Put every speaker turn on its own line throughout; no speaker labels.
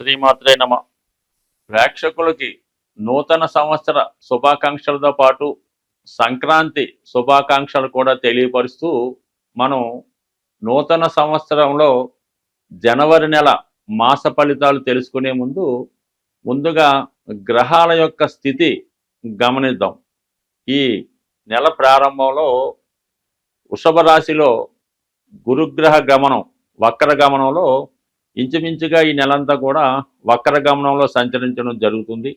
శ్రీమాత్రే నమ. ప్రేక్షకులకి నూతన సంవత్సర శుభాకాంక్షలతో పాటు సంక్రాంతి శుభాకాంక్షలు కూడా తెలియపరుస్తూ మనం నూతన సంవత్సరంలో జనవరి నెల మాస ఫలితాలు తెలుసుకునే ముందుగా గ్రహాల యొక్క స్థితి గమనిద్దాం. ఈ నెల ప్రారంభంలో వృషభ రాశిలో గురుగ్రహ గమనం వక్ర గమనంలో ఇంచుమించుగా ఈ నెలంతా కూడా వక్ర గమనంలో సంచరించడం జరుగుతుంది.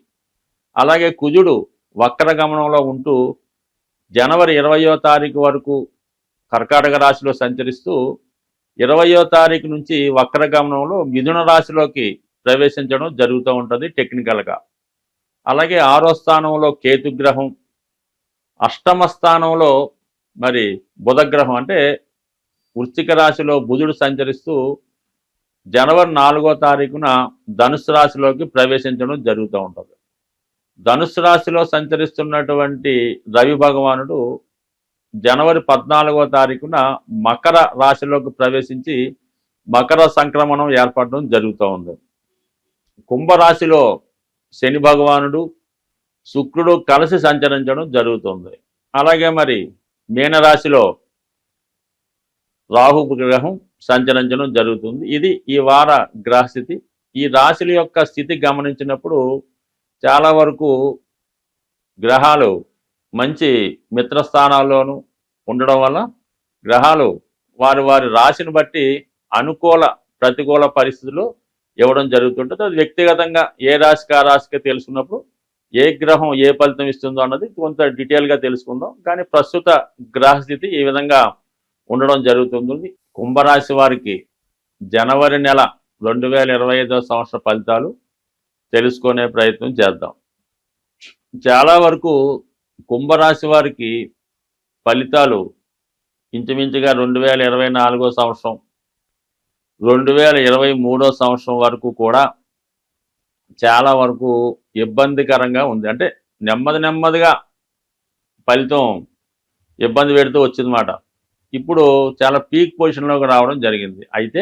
అలాగే కుజుడు వక్ర గమనంలో ఉంటూ జనవరి 20వ తారీఖు వరకు కర్కాటక రాశిలో సంచరిస్తూ 20వ తారీఖు నుంచి వక్ర గమనంలో మిథున రాశిలోకి ప్రవేశించడం జరుగుతూ ఉంటుంది టెక్నికల్గా. అలాగే 6వ స్థానంలో కేతుగ్రహం, అష్టమ స్థానంలో మరి బుధగ్రహం అంటే వృశ్చిక రాశిలో బుధుడు సంచరిస్తూ జనవరి 4వ తారీఖున ధనుసు రాశిలోకి ప్రవేశించడం జరుగుతూ ఉంటుంది. ధనుసు రాశిలో సంచరిస్తున్నటువంటి రవి భగవానుడు జనవరి 14వ తారీఖున మకర రాశిలోకి ప్రవేశించి మకర సంక్రమణం ఏర్పడడం జరుగుతూ ఉంది. కుంభరాశిలో శని భగవానుడు శుక్రుడు కలిసి సంచరించడం జరుగుతుంది. అలాగే మరి మీనరాశిలో రాహు గ్రహం సంచరించడం జరుగుతుంది. ఇది ఈ వార గ్రహస్థితి. ఈ రాశుల యొక్క స్థితి గమనించినప్పుడు చాలా వరకు గ్రహాలు మంచి మిత్రస్థానాల్లోనూ ఉండడం వల్ల గ్రహాలు వారి వారి రాశిని బట్టి అనుకూల ప్రతికూల పరిస్థితులు ఇవ్వడం జరుగుతుంటుంది. అది వ్యక్తిగతంగా ఏ రాశికి ఆ రాశికి తెలుసుకున్నప్పుడు ఏ గ్రహం ఏ ఫలితం ఇస్తుందో అన్నది కొంత డీటెయిల్గా తెలుసుకుందాం. కానీ ప్రస్తుత గ్రహస్థితి ఈ విధంగా ఉండడం జరుగుతుంది. కుంభరాశి వారికి జనవరి నెల 2025వ సంవత్సర ఫలితాలు తెలుసుకునే ప్రయత్నం చేద్దాం. చాలా వరకు కుంభరాశి వారికి ఫలితాలు ఇంచుమించుగా 2024వ సంవత్సరం 2023వ సంవత్సరం వరకు కూడా చాలా వరకు ఇబ్బందికరంగా ఉంది. అంటే నెమ్మదిగా ఫలితం ఇబ్బంది పెడుతూ వచ్చిందన్నమాట. ఇప్పుడు చాలా పీక్ పొజిషన్లోకి రావడం జరిగింది. అయితే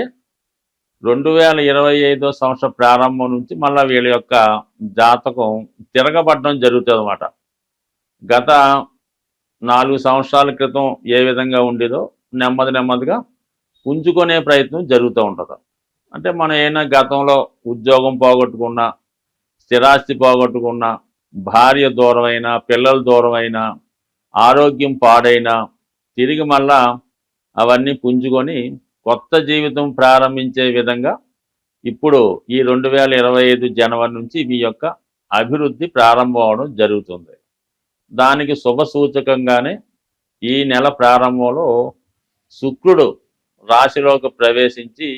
2025వ సంవత్సరం ప్రారంభం నుంచి మళ్ళీ వీళ్ళ యొక్క జాతకం తిరగబడడం జరుగుతుంది అన్నమాట. గత 4 సంవత్సరాల క్రితం ఏ విధంగా ఉండేదో నెమ్మదిగా పుంజుకునే ప్రయత్నం జరుగుతూ ఉంటుంది. అంటే మనం ఏమైనా గతంలో ఉద్యోగం పోగొట్టుకున్నా, స్థిరాస్తి పోగొట్టుకున్నా, భార్య దూరమైనా, పిల్లలు దూరమైనా, ఆరోగ్యం పాడైనా తిరిగి మళ్ళా అవన్నీ పుంజుకొని కొత్త జీవితం ప్రారంభించే విధంగా ఇప్పుడు ఈ 2025 జనవరి నుంచి మీ యొక్క అభివృద్ధి ప్రారంభం అవడం జరుగుతుంది. దానికి శుభ సూచకంగానే ఈ నెల ప్రారంభంలో శుక్రుడు రాశిలోకి ప్రవేశించి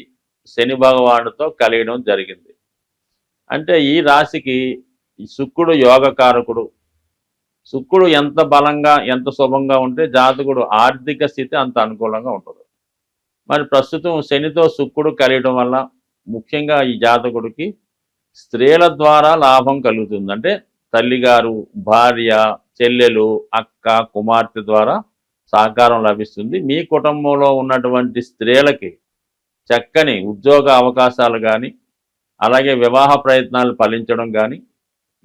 శని భగవానుడితో కలియడం జరిగింది. అంటే ఈ రాశికి శుక్రుడు యోగకారకుడు. శుక్రుడు ఎంత బలంగా ఎంత శుభంగా ఉంటే జాతకుడు ఆర్థిక స్థితి అంత అనుకూలంగా ఉంటుంది. మరి ప్రస్తుతం శనితో శుక్రుడు కలియడం వల్ల ముఖ్యంగా ఈ జాతకుడికి స్త్రీల ద్వారా లాభం కలుగుతుంది. అంటే తల్లిగారు, భార్య, చెల్లెలు, అక్క, కుమార్తె ద్వారా సహకారం లభిస్తుంది. మీ కుటుంబంలో ఉన్నటువంటి స్త్రీలకి చక్కని ఉద్యోగ అవకాశాలు కానీ, అలాగే వివాహ ప్రయత్నాలు ఫలించడం కానీ,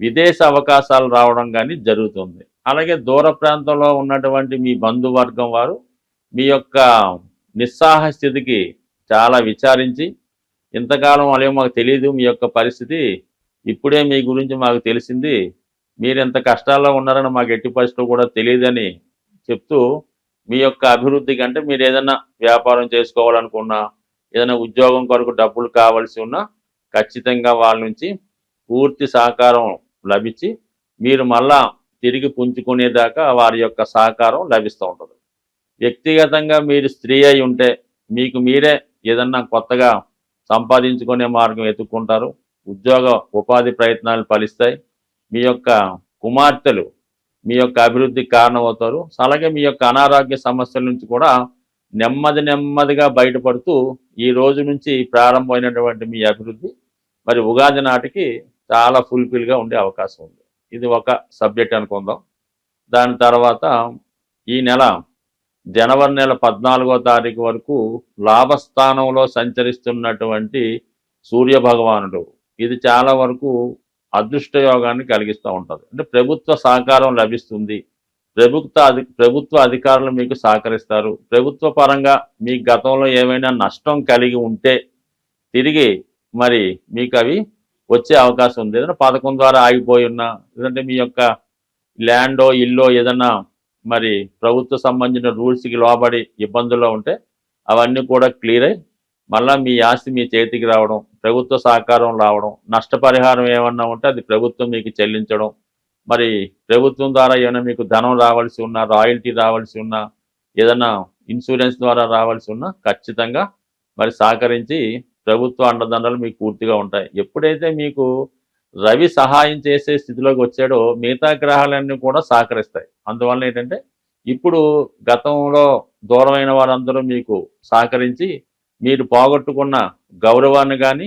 విదేశ అవకాశాలు రావడం కానీ జరుగుతుంది. అలాగే దూర ప్రాంతంలో ఉన్నటువంటి మీ బంధువర్గం వారు మీ యొక్క నిస్సాహ స్థితికి చాలా విచారించి, ఇంతకాలం అలా మాకు తెలియదు, మీ యొక్క పరిస్థితి ఇప్పుడే మీ గురించి మాకు తెలిసింది, మీరు ఎంత కష్టాల్లో ఉన్నారని మాకు ఎట్టి పరిస్థితులు కూడా తెలియదని చెప్తూ మీ యొక్క అభివృద్ధి కంటే మీరు ఏదైనా వ్యాపారం చేసుకోవాలనుకున్నా, ఏదైనా ఉద్యోగం కొరకు డబ్బులు కావాల్సి ఉన్నా ఖచ్చితంగా వాళ్ళ నుంచి పూర్తి సహకారం లభించి మీరు మళ్ళా తిరిగి పుంజుకునేదాకా వారి యొక్క సహకారం లభిస్తూ ఉంటుంది. వ్యక్తిగతంగా మీరు స్త్రీ అయి ఉంటే మీకు మీరే ఏదన్నా కొత్తగా సంపాదించుకునే మార్గం ఎత్తుక్కుంటారు. ఉద్యోగ ఉపాధి ప్రయత్నాలు ఫలిస్తాయి. మీ యొక్క కుమార్తెలు మీ యొక్క అభివృద్ధికి కారణమవుతారు. అలాగే మీ యొక్క అనారోగ్య సమస్యల నుంచి కూడా నెమ్మదిగా బయటపడుతూ ఈ రోజు నుంచి ప్రారంభమైనటువంటి మీ అభివృద్ధి మరి ఉగాది నాటికి చాలా ఫుల్ఫిల్గా ఉండే అవకాశం ఉంది. ఇది ఒక సబ్జెక్ట్ అనుకుందాం. దాని తర్వాత ఈ నెల జనవరి నెల 14వ తారీఖు వరకు లాభస్థానంలో సంచరిస్తున్నటువంటి సూర్య భగవానుడు ఇది చాలా వరకు అదృష్ట యోగాన్ని కలిగిస్తూ ఉంటుంది. అంటే ప్రభుత్వ సహకారం లభిస్తుంది. ప్రభుత్వ అధికారులు మీకు సహకరిస్తారు. ప్రభుత్వ పరంగా మీ గతంలో ఏమైనా నష్టం కలిగి ఉంటే తిరిగి మరి మీకు అవి వచ్చే అవకాశం ఉంది. ఏదైనా పథకం ద్వారా ఆగిపోయి ఉన్నా, లేదంటే మీ యొక్క ల్యాండో ఇల్లో ఏదన్నా మరి ప్రభుత్వ సంబంధించిన రూల్స్కి లోబడి ఇబ్బందుల్లో ఉంటే అవన్నీ కూడా క్లియర్ అయ్యి మళ్ళీ మీ ఆస్తి మీ చేతికి రావడం, ప్రభుత్వ సహకారం రావడం, నష్టపరిహారం ఏమన్నా ఉంటే అది ప్రభుత్వం మీకు చెల్లించడం, మరి ప్రభుత్వం ద్వారా ఏమైనా మీకు ధనం రావాల్సి ఉన్నా, రాయల్టీ రావాల్సి ఉన్నా, ఏదైనా ఇన్సూరెన్స్ ద్వారా రావాల్సి ఉన్నా ఖచ్చితంగా మరి సహకరించి ప్రభుత్వ అండదండలు మీకు పూర్తిగా ఉంటాయి. ఎప్పుడైతే మీకు రవి సహాయం చేసే స్థితిలోకి వచ్చాడో మిగతా గ్రహాలన్నీ కూడా సహకరిస్తాయి. అందువల్ల ఏంటంటే ఇప్పుడు గతంలో దూరమైన వారందరూ మీకు సహకరించి మీరు పోగొట్టుకున్న గౌరవాన్ని కానీ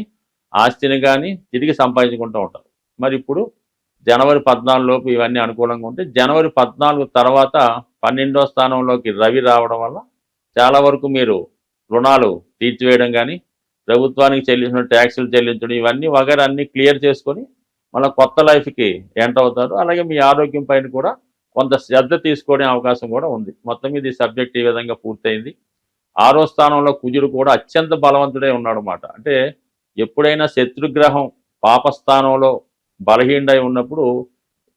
ఆస్తిని కానీ తిరిగి సంపాదించుకుంటూ ఉంటారు. మరి ఇప్పుడు జనవరి 14 లోపు ఇవన్నీ అనుకూలంగా ఉంటే జనవరి 14 తర్వాత 12వ స్థానంలోకి రవి రావడం వల్ల చాలా వరకు మీరు రుణాలు తీర్చివేయడం కానీ, ప్రభుత్వానికి చెల్లించిన ట్యాక్సులు చెల్లించడం, ఇవన్నీ వగైరా అన్ని క్లియర్ చేసుకొని మళ్ళీ కొత్త లైఫ్కి ఎంటర్ అవుతారు. అలాగే మీ ఆరోగ్యం పైన కూడా కొంత శ్రద్ధ తీసుకునే అవకాశం కూడా ఉంది. మొత్తం ఇది సబ్జెక్ట్ ఈ విధంగా పూర్తయింది. 6వ స్థానంలో కుజుడు కూడా అత్యంత బలవంతుడే ఉన్నాడు అన్నమాట. అంటే ఎప్పుడైనా శత్రుగ్రహం పాపస్థానంలో బలహీనై ఉన్నప్పుడు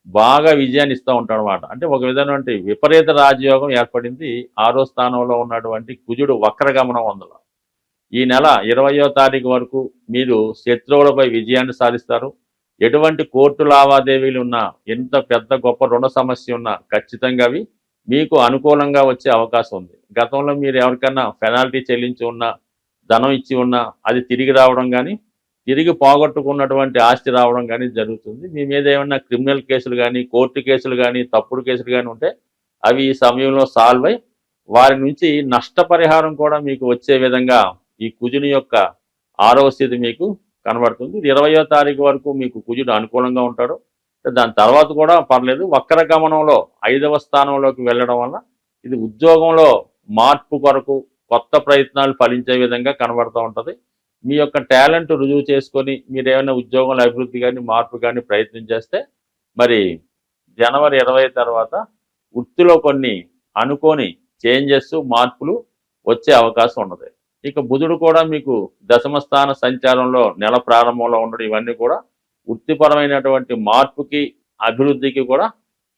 బాగా విజయాన్ని ఇస్తూ ఉంటాడు అనమాట. అంటే ఒక విధమైనటువంటి విపరీత రాజయోగం ఏర్పడింది 6వ స్థానంలో ఉన్నటువంటి కుజుడు వక్రగమనం వల్ల. ఈ నెల 20వ తారీఖు వరకు మీరు శత్రువులపై విజయాన్ని సాధిస్తారు. ఎటువంటి కోర్టు లావాదేవీలు ఉన్నా, ఎంత పెద్ద గొప్ప రుణ సమస్య ఉన్నా ఖచ్చితంగా అవి మీకు అనుకూలంగా వచ్చే అవకాశం ఉంది. గతంలో మీరు ఎవరికైనా పెనాల్టీ చెల్లించి ఉన్నా, ధనం ఇచ్చి ఉన్నా అది తిరిగి రావడం కానీ, తిరిగి పోగొట్టుకున్నటువంటి ఆస్తి రావడం కానీ జరుగుతుంది. మీ మీద ఏమైనా క్రిమినల్ కేసులు కానీ, కోర్టు కేసులు కానీ, తప్పుడు కేసులు కానీ ఉంటే అవి ఈ సమయంలో సాల్వ్ అయి వారి నుంచి నష్టపరిహారం కూడా మీకు వచ్చే విధంగా ఈ కుజుని యొక్క 6వ స్థితి మీకు కనబడుతుంది. ఇది 20వ తారీఖు వరకు మీకు కుజుడు అనుకూలంగా ఉంటాడు. దాని తర్వాత కూడా పర్లేదు. వక్ర గమనంలో 5వ స్థానంలోకి వెళ్ళడం వల్ల ఇది ఉద్యోగంలో మార్పు కొరకు కొత్త ప్రయత్నాలు ఫలించే విధంగా కనబడుతూ ఉంటుంది. మీ యొక్క టాలెంట్ రుజువు చేసుకొని మీరు ఏమైనా ఉద్యోగంలో అభివృద్ధి కానీ మార్పు కానీ ప్రయత్నం చేస్తే మరి జనవరి 20 తర్వాత వృత్తిలో కొన్ని అనుకోని చేంజెస్ మార్పులు వచ్చే అవకాశం ఉన్నది. ఇక బుధుడు కూడా మీకు దశమ స్థాన సంచారంలో నెల ప్రారంభంలో ఉండడం ఇవన్నీ కూడా వృత్తిపరమైనటువంటి మార్పుకి అభివృద్ధికి కూడా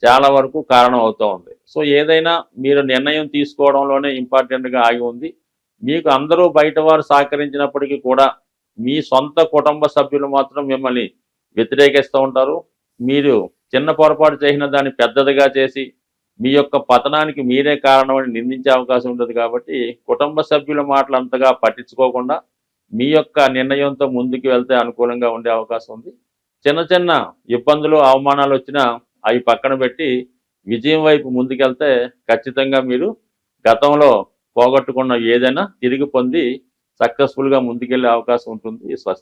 చాలా వరకు కారణం అవుతూ ఉంది. సో ఏదైనా మీరు నిర్ణయం తీసుకోవడంలోనే ఇంపార్టెంట్గా ఆగి ఉంది. మీకు అందరూ బయట వారు సహకరించినప్పటికీ కూడా మీ సొంత కుటుంబ సభ్యులు మాత్రం మిమ్మల్ని వ్యతిరేకిస్తూ ఉంటారు. మీరు చిన్న పొరపాటు చేసిన దాన్ని పెద్దదిగా చేసి మీ యొక్క పతనానికి మీరే కారణమని నిందించే అవకాశం ఉంటుంది. కాబట్టి కుటుంబ సభ్యుల మాటలు అంతగా పట్టించుకోకుండా మీ యొక్క నిర్ణయంతో ముందుకు వెళ్తే అనుకూలంగా ఉండే అవకాశం ఉంది. చిన్న చిన్న ఇబ్బందులు అవమానాలు వచ్చినా అవి పక్కన పెట్టి విజయం వైపు ముందుకెళ్తే ఖచ్చితంగా మీరు గతంలో పోగొట్టుకున్న ఏదైనా తిరిగి పొంది సక్సెస్ఫుల్గా ముందుకెళ్లే అవకాశం ఉంటుంది. స్వస్తి.